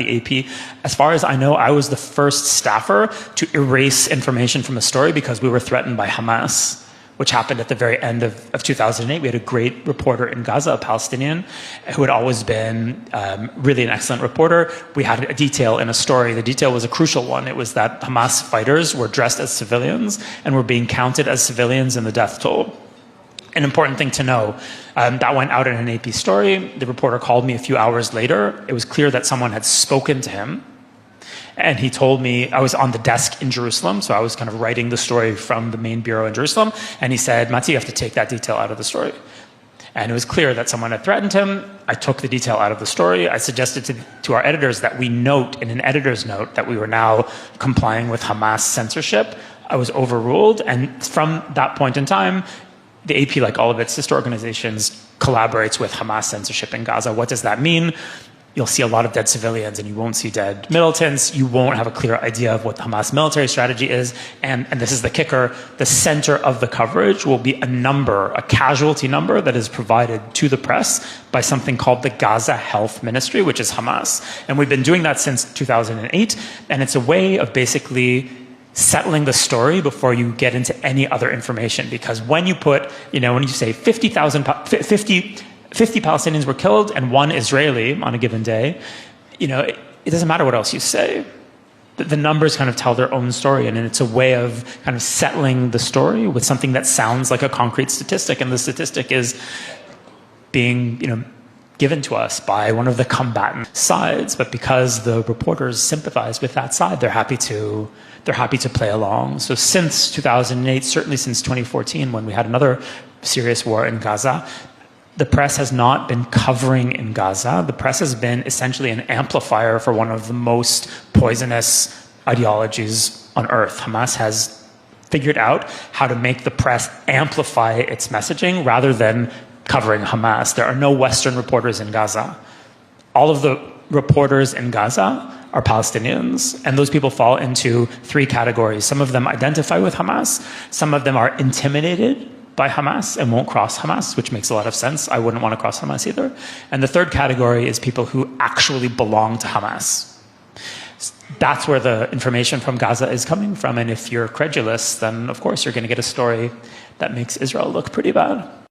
the AP. As far as I know, I was the first staffer to erase information from a story because we were threatened by Hamas, which happened at the very end of 2008. We had a great reporter in Gaza, a Palestinian, who had always been really an excellent reporter. We had a detail in a story. The detail was a crucial one. It was that Hamas fighters were dressed as civilians and were being counted as civilians in the death toll. An important thing to know, that went out in an AP story. The reporter called me a few hours later. It was clear that someone had spoken to him. And he told me, I was on the desk in Jerusalem, so I was kind of writing the story from the main bureau in Jerusalem. And he said, Mati, you have to take that detail out of the story. And it was clear that someone had threatened him. I took the detail out of the story. I suggested to our editors that we note in an editor's note that we were now complying with Hamas censorship. I was overruled. And from that point in time, the AP, like all of its sister organizations, collaborates with Hamas censorship in Gaza. What does that mean? You'll see a lot of dead civilians and you won't see dead militants. You won't have a clear idea of what the Hamas military strategy is. And this is the kicker, the center of the coverage will be a number, a casualty number that is provided to the press by something called the Gaza Health Ministry, which is Hamas. And we've been doing that since 2008. And it's a way of basically settling the story before you get into any other information. Because when you put, when you say 50 Palestinians were killed and 1 Israeli on a given day, it doesn't matter what else you say. The numbers kind of tell their own story, and it's a way of kind of settling the story with something that sounds like a concrete statistic, and the statistic is being, given to us by one of the combatant sides. But because the reporters sympathize with that side, they're happy to play along. So since 2008, certainly since 2014, when we had another serious war in Gaza, the press has not been covering in Gaza. The press has been essentially an amplifier for one of the most poisonous ideologies on earth. Hamas has figured out how to make the press amplify its messaging rather than covering Hamas. There are no Western reporters in Gaza. All of the reporters in Gaza are Palestinians, and those people fall into 3 categories. Some of them identify with Hamas. Some of them are intimidated by Hamas and won't cross Hamas, which makes a lot of sense. I wouldn't want to cross Hamas either. And the third category is people who actually belong to Hamas. That's where the information from Gaza is coming from. And if you're credulous, then of course you're going to get a story that makes Israel look pretty bad.